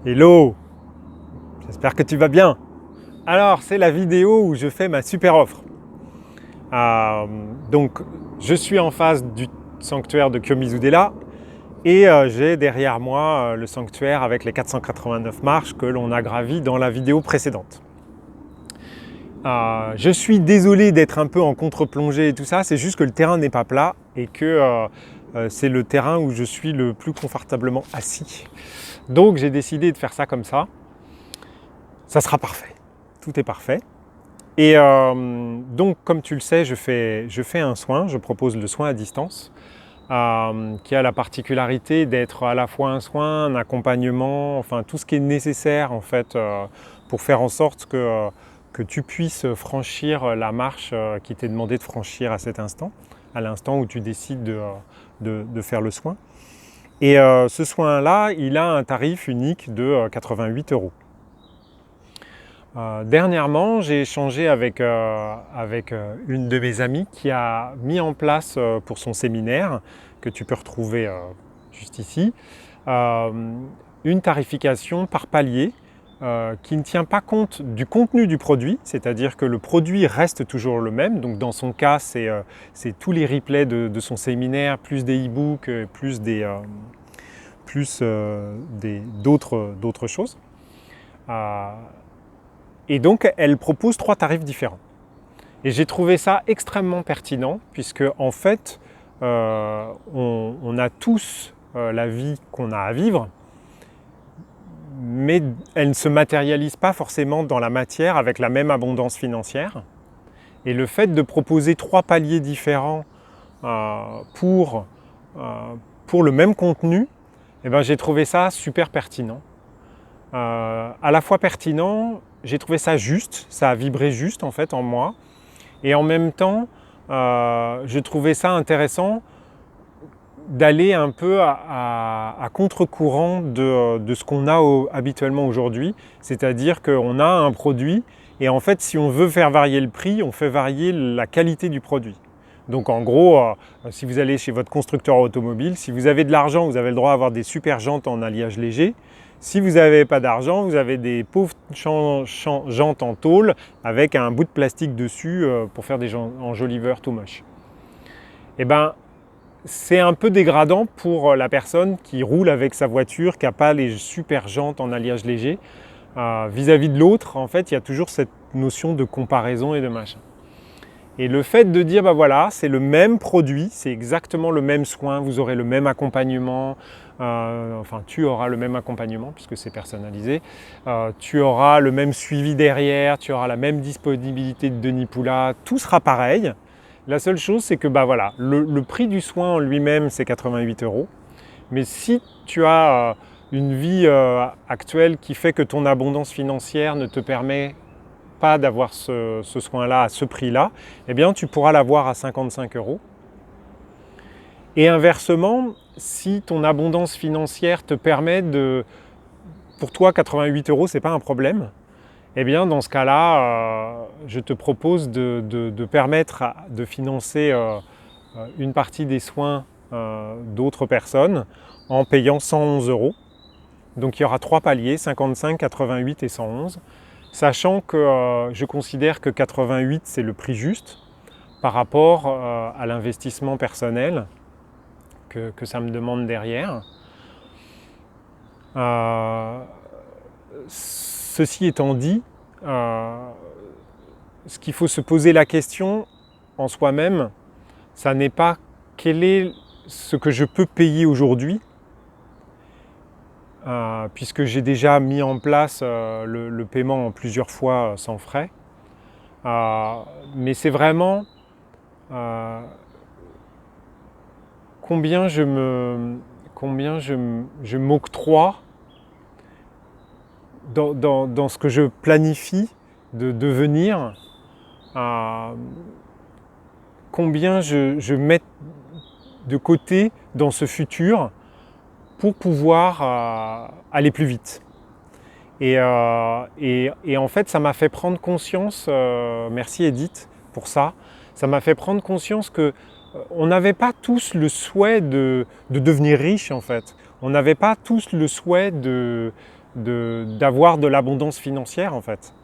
Hello, j'espère que tu vas bien. Alors, c'est la vidéo où je fais ma super offre. Euh, donc, je suis en face du sanctuaire de Kiyomizu-dera et j'ai derrière moi le sanctuaire avec les 489 marches que l'on a gravies dans la vidéo précédente. Je suis désolé d'être un peu en contre-plongée et tout ça, c'est juste que le terrain n'est pas plat et que c'est le terrain où je suis le plus confortablement assis. Donc j'ai décidé de faire ça comme ça. Ça sera parfait. Tout est parfait. Et donc, comme tu le sais, je fais un soin, je propose le soin à distance, qui a la particularité d'être à la fois un soin, un accompagnement, enfin tout ce qui est nécessaire en fait pour faire en sorte que tu puisses franchir la marche qui t'est demandé de franchir à cet instant, à l'instant où tu décides de faire le soin. Et ce soin-là, il a un tarif unique de 88 euros. Dernièrement, j'ai échangé avec une de mes amies qui a mis en place pour son séminaire, que tu peux retrouver juste ici, une tarification par palier qui ne tient pas compte du contenu du produit, c'est-à-dire que le produit reste toujours le même. Donc dans son cas, c'est tous les replays de son séminaire, plus des e-books, d'autres choses. Et donc, elle propose 3 tarifs différents. Et j'ai trouvé ça extrêmement pertinent, puisque en fait, on a tous la vie qu'on a à vivre, mais elle ne se matérialise pas forcément dans la matière avec la même abondance financière. Et le fait de proposer 3 paliers différents pour le même contenu, eh ben, j'ai trouvé ça super pertinent. À la fois pertinent, j'ai trouvé ça juste, ça a vibré juste en fait en moi, et en même temps, je trouvais ça intéressant d'aller un peu à contre-courant de ce qu'on a habituellement aujourd'hui, c'est-à-dire qu'on a un produit, et en fait si on veut faire varier le prix, on fait varier la qualité du produit. Donc en gros, si vous allez chez votre constructeur automobile, si vous avez de l'argent, vous avez le droit d'avoir des super jantes en alliage léger. Si vous n'avez pas d'argent, vous avez des pauvres jantes en tôle avec un bout de plastique dessus pour faire des enjoliveurs tout moches. Et ben, c'est un peu dégradant pour la personne qui roule avec sa voiture, qui n'a pas les super jantes en alliage léger. Vis-à-vis de l'autre, en fait, il y a toujours cette notion de comparaison et de machin. Et le fait de dire, bah voilà, c'est le même produit, c'est exactement le même soin, vous aurez le même accompagnement, enfin tu auras le même accompagnement puisque c'est personnalisé, tu auras le même suivi derrière, tu auras la même disponibilité de Denis Poula, tout sera pareil. La seule chose, c'est que bah voilà, le prix du soin en lui-même, c'est 88 euros. Mais si tu as une vie actuelle qui fait que ton abondance financière ne te permet pas d'avoir ce soin-là à ce prix-là, eh bien tu pourras l'avoir à 55 euros. Et inversement, si ton abondance financière te permet pour toi 88 euros, c'est pas un problème, eh bien dans ce cas-là, je te propose de permettre de financer une partie des soins d'autres personnes en payant 111 euros. Donc il y aura 3 paliers, 55, 88 et 111. Sachant que je considère que 88 c'est le prix juste par rapport à l'investissement personnel que ça me demande derrière. Ceci étant dit, ce qu'il faut se poser la question en soi-même, ça n'est pas quel est ce que je peux payer aujourd'hui, puisque j'ai déjà mis en place le paiement en plusieurs fois sans frais. Mais c'est vraiment combien je m'octroie dans ce que je planifie de devenir, combien je mets de côté dans ce futur pour pouvoir aller plus vite. Et en fait, ça m'a fait prendre conscience, merci Edith pour ça, ça m'a fait prendre conscience que on n'avait pas tous le souhait de devenir riche en fait. on n'avait pas tous le souhait d'avoir de l'abondance financière en fait.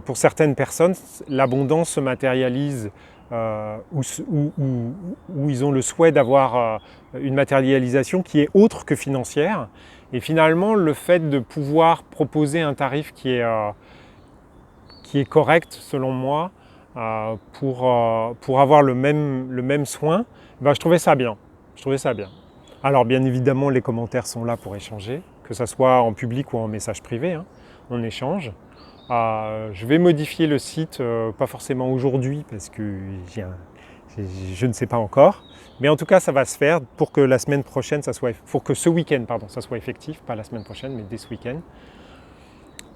Pour certaines personnes, l'abondance se matérialise où ils ont le souhait d'avoir une matérialisation qui est autre que financière. Et finalement, le fait de pouvoir proposer un tarif qui est correct selon moi pour avoir le même soin, ben, je trouvais ça bien. Alors bien évidemment, les commentaires sont là pour échanger, que ce soit en public ou en message privé, hein, on échange. Je vais modifier le site, pas forcément aujourd'hui parce que je ne sais pas encore, mais en tout cas ça va se faire pour que la semaine prochaine, pour que ce week-end, pardon, ça soit effectif, pas la semaine prochaine, mais dès ce week-end.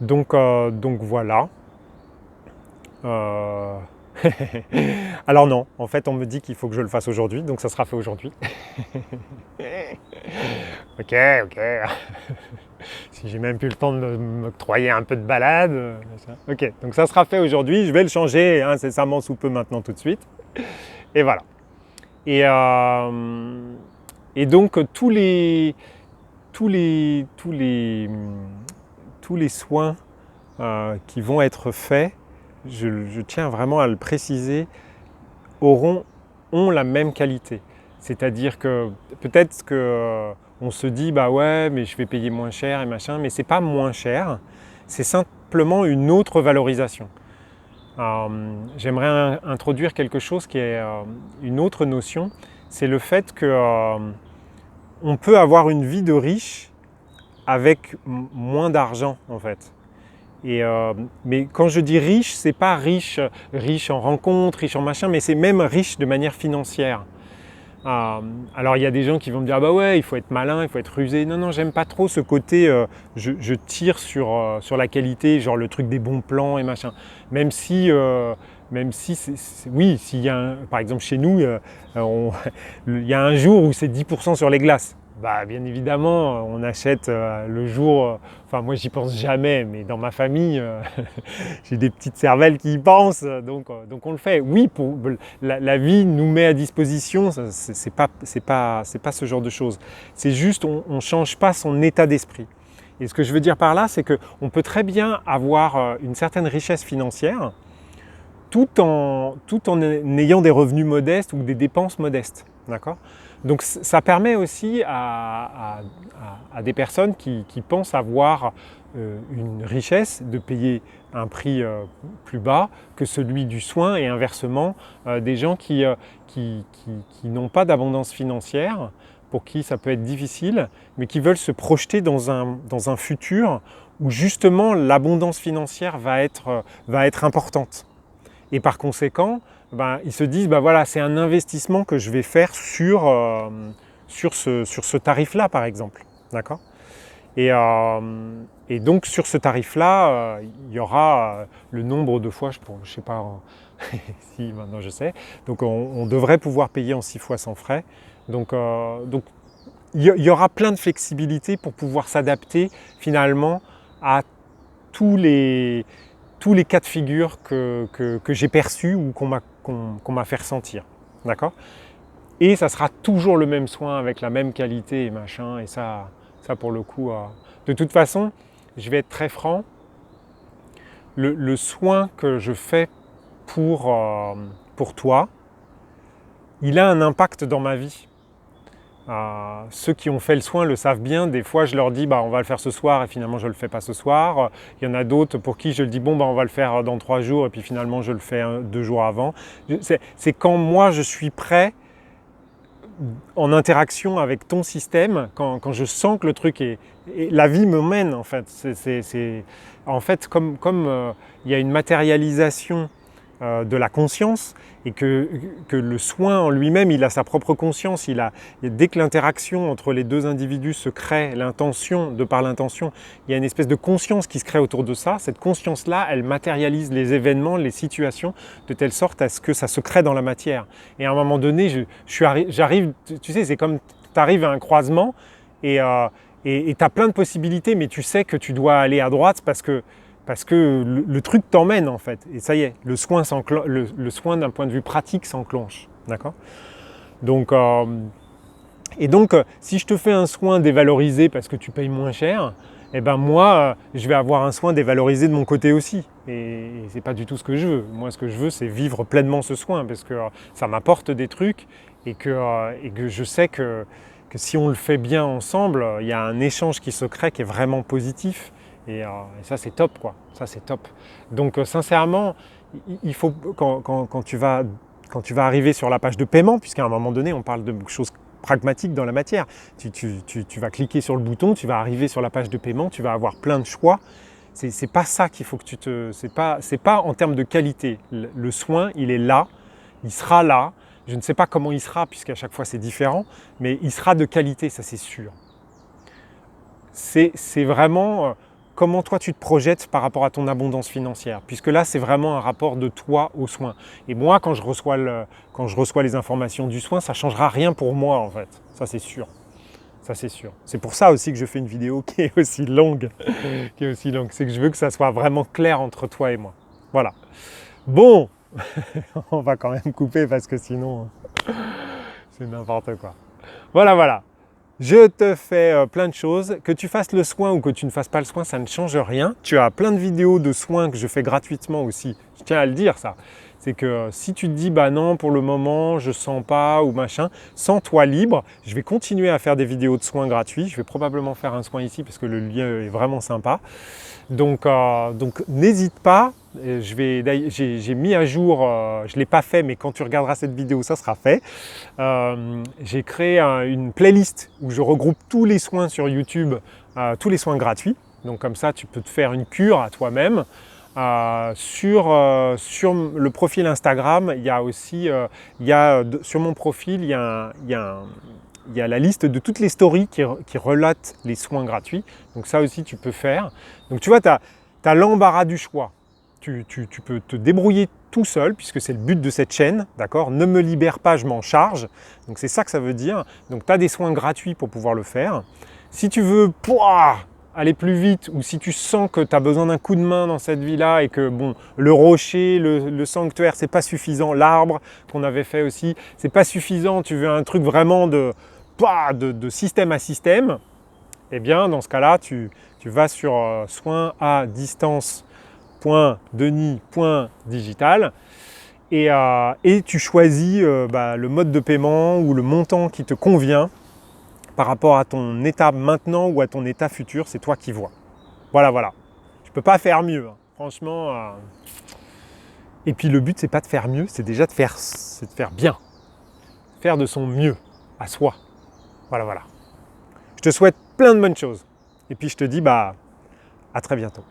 Donc voilà. Alors non, en fait on me dit qu'il faut que je le fasse aujourd'hui, donc ça sera fait aujourd'hui. Ok. Si j'ai même plus le temps de m'octroyer un peu de balade. Ok, donc ça sera fait aujourd'hui, je vais le changer incessamment sous peu maintenant tout de suite. Et voilà. Et donc tous les soins qui vont être faits, je tiens vraiment à le préciser, ont la même qualité. C'est-à-dire que peut-être qu'on se dit bah ouais mais je vais payer moins cher et machin, mais c'est pas moins cher, c'est simplement une autre valorisation. J'aimerais introduire quelque chose qui est une autre notion, c'est le fait que on peut avoir une vie de riche avec moins d'argent en fait. Mais quand je dis riche, c'est pas riche en rencontres, riche en machin, mais c'est même riche de manière financière. Alors il y a des gens qui vont me dire ah bah ouais il faut être malin, il faut être rusé. Non, j'aime pas trop ce côté je tire sur la qualité, genre le truc des bons plans et machin. Même si oui, s'il y a par exemple chez nous, il y a un jour où c'est 10% sur les glaces. Bah, bien évidemment, on achète le jour, enfin moi j'y pense jamais, mais dans ma famille, j'ai des petites cervelles qui y pensent, donc on le fait. Oui, la vie nous met à disposition, c'est pas ce genre de choses. C'est juste, on ne change pas son état d'esprit. Et ce que je veux dire par là, c'est qu'on peut très bien avoir une certaine richesse financière tout en ayant des revenus modestes ou des dépenses modestes. D'accord ? Donc ça permet aussi à des personnes qui pensent avoir une richesse de payer un prix plus bas que celui du soin et inversement des gens qui n'ont pas d'abondance financière, pour qui ça peut être difficile, mais qui veulent se projeter dans un futur où justement l'abondance financière va être importante. Et par conséquent, ils se disent voilà, c'est un investissement que je vais faire sur ce tarif-là, par exemple. D'accord ? Et donc sur ce tarif-là, il y aura le nombre de fois, je ne sais pas si maintenant je sais, donc on devrait pouvoir payer en 6 fois sans frais. Donc il y aura plein de flexibilité pour pouvoir s'adapter finalement à tous les cas de figure que j'ai perçus ou qu'on m'a fait ressentir. D'accord ? Et ça sera toujours le même soin avec la même qualité et machin. Et ça pour le coup, de toute façon, je vais être très franc, le soin que je fais pour toi, il a un impact dans ma vie. Ceux qui ont fait le soin le savent bien, des fois je leur dis on va le faire ce soir et finalement je ne le fais pas ce soir. Il y en a d'autres pour qui je le dis on va le faire dans 3 jours et puis finalement je le fais 2 jours avant. C'est quand moi je suis prêt en interaction avec ton système, quand je sens que le truc est la vie me mène en fait. En fait comme il y a une matérialisation de la conscience et que le soin en lui-même, il a sa propre conscience. Dès que l'interaction entre les deux individus se crée, de par l'intention, il y a une espèce de conscience qui se crée autour de ça. Cette conscience-là, elle matérialise les événements, les situations, de telle sorte à ce que ça se crée dans la matière. Et à un moment donné, j'arrive, tu sais, c'est comme tu arrives à un croisement et tu as plein de possibilités, mais tu sais que tu dois aller à droite parce que le truc t'emmène en fait. Et ça y est, le soin d'un point de vue pratique s'enclenche. D'accord ? Donc Et donc, si je te fais un soin dévalorisé parce que tu payes moins cher, eh ben moi, je vais avoir un soin dévalorisé de mon côté aussi. Et c'est pas du tout ce que je veux. Moi, ce que je veux, c'est vivre pleinement ce soin parce que ça m'apporte des trucs et que je sais que si on le fait bien ensemble, il y a un échange qui se crée qui est vraiment positif. Et ça, c'est top, quoi. Ça, c'est top. Donc, sincèrement, il faut, quand tu vas arriver sur la page de paiement, puisqu'à un moment donné, on parle de choses pragmatiques dans la matière, tu vas cliquer sur le bouton, tu vas arriver sur la page de paiement, tu vas avoir plein de choix. C'est pas ça qu'il faut que tu te... C'est pas en termes de qualité. Le soin, il est là, il sera là. Je ne sais pas comment il sera, puisqu'à chaque fois c'est différent, mais il sera de qualité, ça c'est sûr. C'est vraiment comment toi tu te projettes par rapport à ton abondance financière, puisque là c'est vraiment un rapport de toi au soin. Et moi, quand je reçois les informations du soin, ça ne changera rien pour moi en fait, ça c'est sûr. Ça c'est sûr. C'est pour ça aussi que je fais une vidéo qui est aussi longue, c'est que je veux que ça soit vraiment clair entre toi et moi. Voilà. Bon, on va quand même couper parce que sinon c'est n'importe quoi. Voilà. Je te fais plein de choses. Que tu fasses le soin ou que tu ne fasses pas le soin, ça ne change rien. Tu as plein de vidéos de soins que je fais gratuitement aussi. Je tiens à le dire ça. C'est que si tu te dis bah non pour le moment je sens pas ou machin, sens-toi libre. Je vais continuer à faire des vidéos de soins gratuits. Je vais probablement faire un soin ici parce que le lieu est vraiment sympa. Donc n'hésite pas. J'ai mis à jour, je ne l'ai pas fait, mais quand tu regarderas cette vidéo, ça sera fait. J'ai créé une playlist où je regroupe tous les soins sur YouTube, tous les soins gratuits. Donc comme ça, tu peux te faire une cure à toi-même. Sur le profil Instagram, il y a aussi, sur mon profil, il y a la liste de toutes les stories qui relatent les soins gratuits. Donc ça aussi, tu peux faire. Donc tu vois, tu as l'embarras du choix. Tu peux te débrouiller tout seul, puisque c'est le but de cette chaîne, d'accord ? Ne me libère pas, je m'en charge. Donc c'est ça que ça veut dire. Donc tu as des soins gratuits pour pouvoir le faire. Si tu veux aller plus vite, ou si tu sens que tu as besoin d'un coup de main dans cette vie-là et que bon, le rocher, le sanctuaire, c'est pas suffisant, l'arbre qu'on avait fait aussi, c'est pas suffisant, tu veux un truc vraiment de système à système, eh bien dans ce cas-là, tu vas sur soins à distance.denis.digital et tu choisis le mode de paiement ou le montant qui te convient par rapport à ton état maintenant ou à ton état futur, c'est toi qui vois. Voilà. Tu ne peux pas faire mieux, hein. Franchement. Et puis le but, c'est pas de faire mieux, c'est déjà de faire bien. Faire de son mieux à soi. Voilà. Je te souhaite plein de bonnes choses. Et puis je te dis à très bientôt.